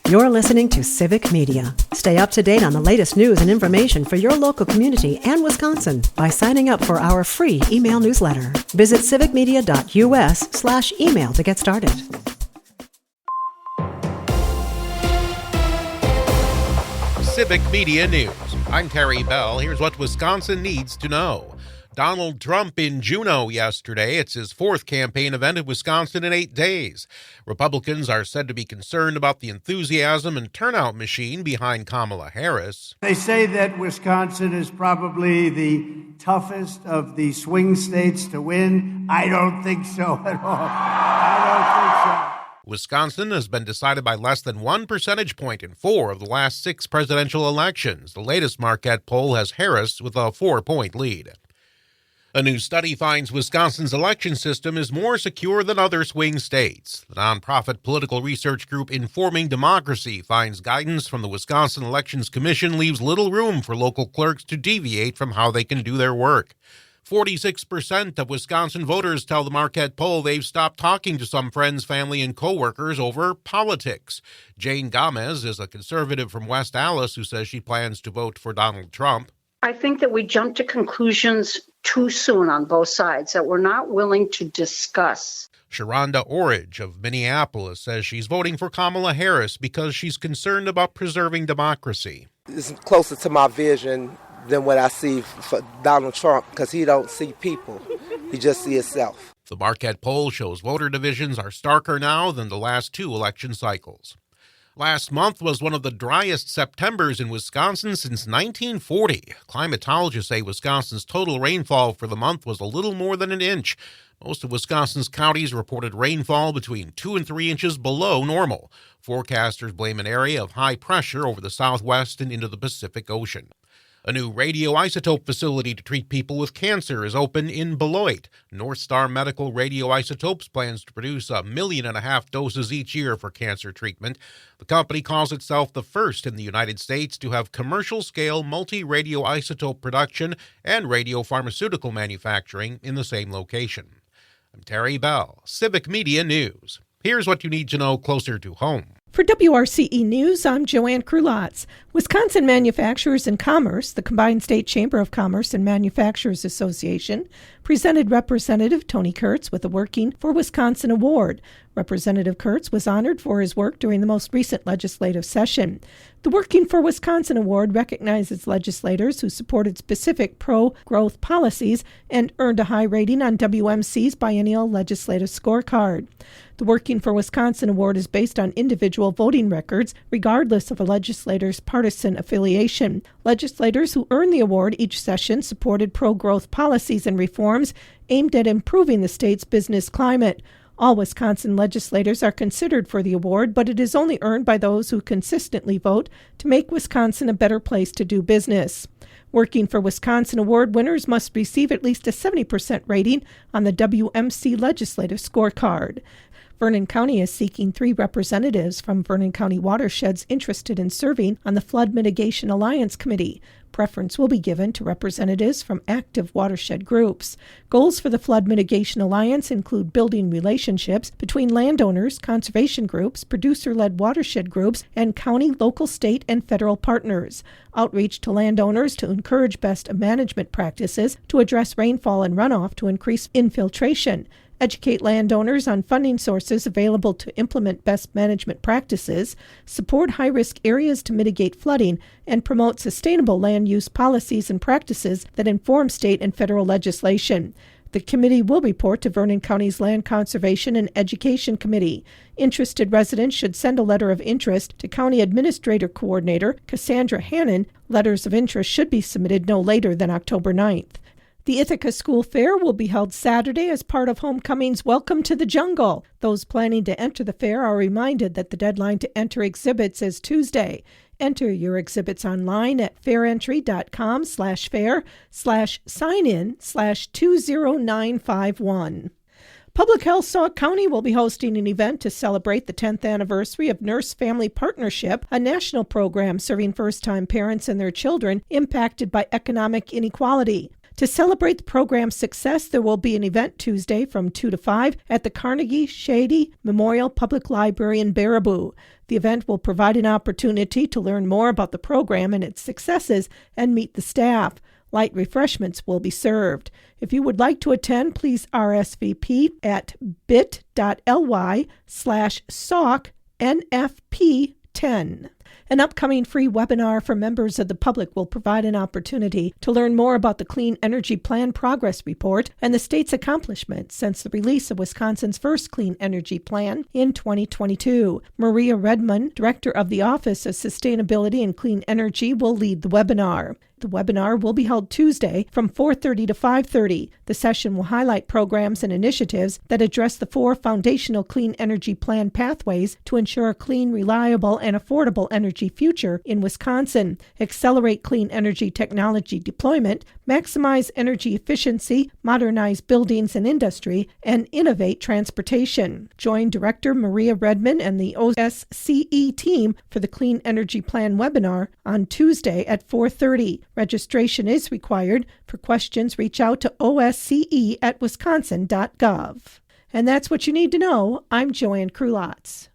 You're listening to Civic Media. Stay up to date on the latest news and information for your local community and Wisconsin by signing up for our free email newsletter. Visit civicmedia.us/email to get started. Civic Media News. I'm Terry Bell. Here's what Wisconsin needs to know. Donald Trump in Juneau yesterday. It's his fourth campaign event in Wisconsin in 8 days. Republicans are said to be concerned about the enthusiasm and turnout machine behind Kamala Harris. They say that Wisconsin is probably the toughest of the swing states to win. I don't think so at all. I don't think so. Wisconsin has been decided by less than 1 percentage point in 4 of the last 6 presidential elections. The latest Marquette poll has Harris with a 4-point lead. A new study finds Wisconsin's election system is more secure than other swing states. The nonprofit political research group Informing Democracy finds guidance from the Wisconsin Elections Commission leaves little room for local clerks to deviate from how they can do their work. 46% of Wisconsin voters tell the Marquette poll they've stopped talking to some friends, family, and coworkers over politics. Jane Gomez is a conservative from West Allis who says she plans to vote for Donald Trump. I think that we jump to conclusions too soon on both sides that we're not willing to discuss. Sharonda Orridge of Minneapolis says she's voting for Kamala Harris because she's concerned about preserving democracy. It's closer to my vision than what I see for Donald Trump because he don't see people. He just sees himself. The Marquette poll shows voter divisions are starker now than the last 2 election cycles. Last month was one of the driest Septembers in Wisconsin since 1940. Climatologists say Wisconsin's total rainfall for the month was a little more than an inch. Most of Wisconsin's counties reported rainfall between 2 and 3 inches below normal. Forecasters blame an area of high pressure over the southwest and into the Pacific Ocean. A new radioisotope facility to treat people with cancer is open in Beloit. North Star Medical Radioisotopes plans to produce 1.5 million doses each year for cancer treatment. The company calls itself the first in the United States to have commercial-scale multi-radioisotope production and radiopharmaceutical manufacturing in the same location. I'm Terry Bell, Civic Media News. Here's what you need to know closer to home. For WRCE News, I'm Joanne Krulotz. Wisconsin Manufacturers and Commerce, the combined state chamber of commerce and manufacturers association, presented Representative Tony Kurtz with a Working for Wisconsin Award. Representative Kurtz was honored for his work during the most recent legislative session. The Working for Wisconsin Award recognizes legislators who supported specific pro-growth policies and earned a high rating on WMC's biennial legislative scorecard. The Working for Wisconsin Award is based on individual voting records, regardless of a legislator's partisan affiliation. Legislators who earned the award each session supported pro-growth policies and reforms aimed at improving the state's business climate. All Wisconsin legislators are considered for the award, but it is only earned by those who consistently vote to make Wisconsin a better place to do business. Working for Wisconsin Award winners must receive at least a 70% rating on the WMC legislative scorecard. Vernon County is seeking 3 representatives from Vernon County watersheds interested in serving on the Flood Mitigation Alliance Committee. Preference will be given to representatives from active watershed groups. Goals for the Flood Mitigation Alliance include building relationships between landowners, conservation groups, producer-led watershed groups, and county, local, state, and federal partners. Outreach to landowners to encourage best management practices to address rainfall and runoff to increase infiltration. Educate landowners on funding sources available to implement best management practices, support high-risk areas to mitigate flooding, and promote sustainable land use policies and practices that inform state and federal legislation. The committee will report to Vernon County's Land Conservation and Education Committee. Interested residents should send a letter of interest to County Administrator Coordinator Cassandra Hannon. Letters of interest should be submitted no later than October 9th. The Ithaca School Fair will be held Saturday as part of Homecoming's Welcome to the Jungle. Those planning to enter the fair are reminded that the deadline to enter exhibits is Tuesday. Enter your exhibits online at fairentry.com/fair/sign-in/20951. Public Health Sauk County will be hosting an event to celebrate the 10th anniversary of Nurse Family Partnership, a national program serving first-time parents and their children impacted by economic inequality. To celebrate the program's success, there will be an event Tuesday from 2 to 5 at the Carnegie Shady Memorial Public Library in Baraboo. The event will provide an opportunity to learn more about the program and its successes and meet the staff. Light refreshments will be served. If you would like to attend, please RSVP at bit.ly/SOCNFP10. An upcoming free webinar for members of the public will provide an opportunity to learn more about the Clean Energy Plan Progress Report and the state's accomplishments since the release of Wisconsin's first Clean Energy Plan in 2022. Maria Redmond, Director of the Office of Sustainability and Clean Energy, will lead the webinar. The webinar will be held Tuesday from 4:30 to 5:30. The session will highlight programs and initiatives that address the 4 foundational Clean Energy Plan pathways to ensure a clean, reliable, and affordable energy future in Wisconsin, accelerate clean energy technology deployment, maximize energy efficiency, modernize buildings and industry, and innovate transportation. Join Director Maria Redmond and the OSCE team for the Clean Energy Plan webinar on Tuesday at 4:30. Registration is required. For questions, reach out to osce@wisconsin.gov. And that's what you need to know. I'm Joanne Krulotz.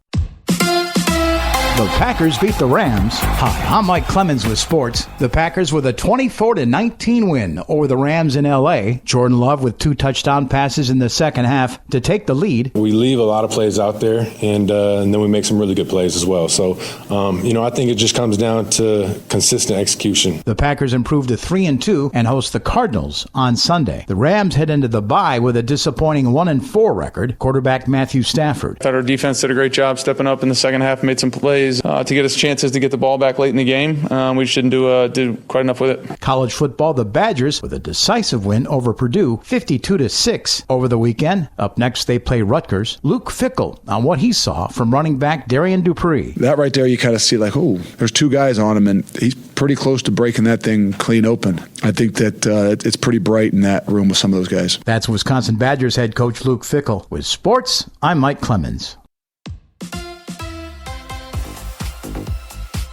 The Packers beat the Rams. Hi, I'm Mike Clemens with sports. The Packers with a 24-19 win over the Rams in L.A. Jordan Love with 2 touchdown passes in the second half to take the lead. We leave a lot of plays out there, and then we make some really good plays as well. So, I think it just comes down to consistent execution. The Packers improved to 3-2 and host the Cardinals on Sunday. The Rams head into the bye with a disappointing 1-4 record. Quarterback Matthew Stafford. I thought our defense did a great job stepping up in the second half, made some plays to get us chances to get the ball back late in the game. We just didn't do quite enough with it. College football, the Badgers with a decisive win over Purdue, 52-6 over the weekend. Up next, they play Rutgers. Luke Fickell on what he saw from running back Darian Dupree. That right there, you kind of see like, oh, there's 2 guys on him, and he's pretty close to breaking that thing clean open. I think that it's pretty bright in that room with some of those guys. That's Wisconsin Badgers head coach Luke Fickell. With sports, I'm Mike Clemens.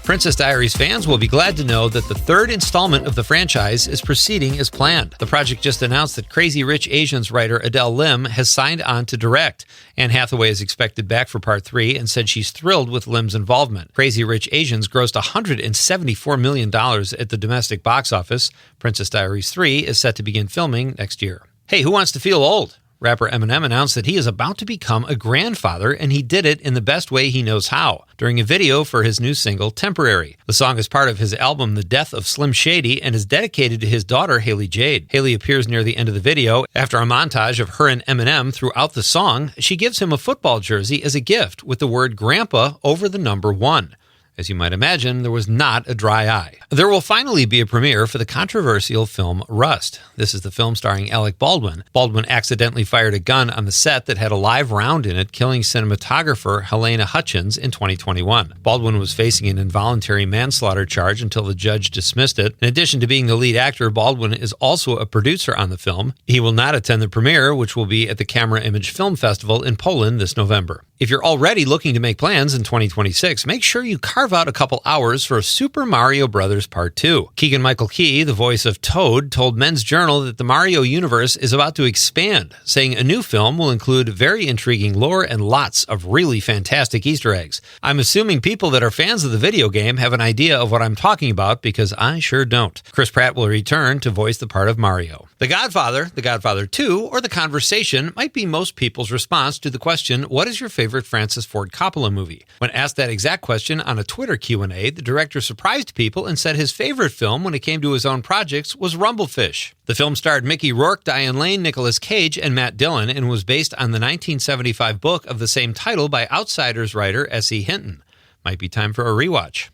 Princess Diaries fans will be glad to know that the 3rd installment of the franchise is proceeding as planned. The project just announced that Crazy Rich Asians writer Adele Lim has signed on to direct. Anne Hathaway is expected back for Part 3 and said she's thrilled with Lim's involvement. Crazy Rich Asians grossed $174 million at the domestic box office. Princess Diaries 3 is set to begin filming next year. Hey, who wants to feel old? Rapper Eminem announced that he is about to become a grandfather, and he did it in the best way he knows how, during a video for his new single, Temporary. The song is part of his album, The Death of Slim Shady, and is dedicated to his daughter, Haley Jade. Haley appears near the end of the video. After a montage of her and Eminem throughout the song, she gives him a football jersey as a gift with the word Grandpa over the number 1. As you might imagine, there was not a dry eye. There will finally be a premiere for the controversial film Rust. This is the film starring Alec Baldwin. Baldwin accidentally fired a gun on the set that had a live round in it, killing cinematographer Helena Hutchins in 2021. Baldwin was facing an involuntary manslaughter charge until the judge dismissed it. In addition to being the lead actor, Baldwin is also a producer on the film. He will not attend the premiere, which will be at the Camera Image Film Festival in Poland this November. If you're already looking to make plans in 2026, make sure you carve out a couple hours for Super Mario Bros. Part 2. Keegan-Michael Key, the voice of Toad, told Men's Journal that the Mario universe is about to expand, saying a new film will include very intriguing lore and lots of really fantastic Easter eggs. I'm assuming people that are fans of the video game have an idea of what I'm talking about, because I sure don't. Chris Pratt will return to voice the part of Mario. The Godfather, The Godfather 2, or The Conversation might be most people's response to the question, what is your favorite Francis Ford Coppola movie? When asked that exact question on a Twitter Q&A, the director surprised people and said his favorite film when it came to his own projects was Rumblefish. The film starred Mickey Rourke, Diane Lane, Nicolas Cage, and Matt Dillon, and was based on the 1975 book of the same title by Outsiders writer S.E. Hinton. Might be time for a rewatch.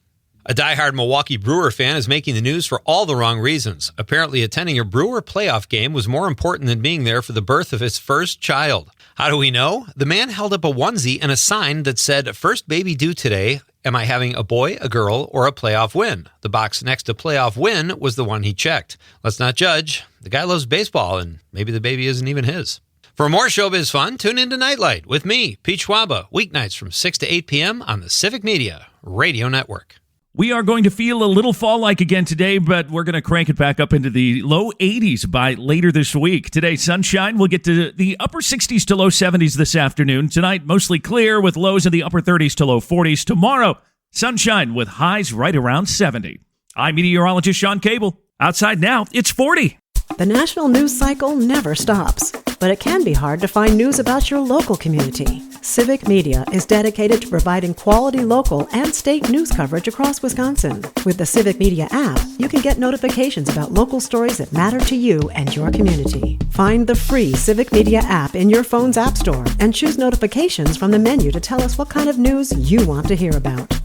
A diehard Milwaukee Brewer fan is making the news for all the wrong reasons. Apparently, attending a Brewer playoff game was more important than being there for the birth of his first child. How do we know? The man held up a onesie and a sign that said, "First baby due today. Am I having a boy, a girl, or a playoff win?" The box next to playoff win was the one he checked. Let's not judge. The guy loves baseball, and maybe the baby isn't even his. For more showbiz fun, tune into Nightlight with me, Pete Schwaba, weeknights from 6 to 8 p.m. on the Civic Media Radio Network. We are going to feel a little fall-like again today, but we're going to crank it back up into the low 80s by later this week. Today, sunshine. We'll get to the upper 60s to low 70s this afternoon. Tonight, mostly clear with lows in the upper 30s to low 40s. Tomorrow, sunshine with highs right around 70. I'm meteorologist Sean Cable. Outside now, it's 40. The national news cycle never stops, but it can be hard to find news about your local community. Civic Media is dedicated to providing quality local and state news coverage across Wisconsin. With the Civic Media app, you can get notifications about local stories that matter to you and your community. Find the free Civic Media app in your phone's app store and choose notifications from the menu to tell us what kind of news you want to hear about.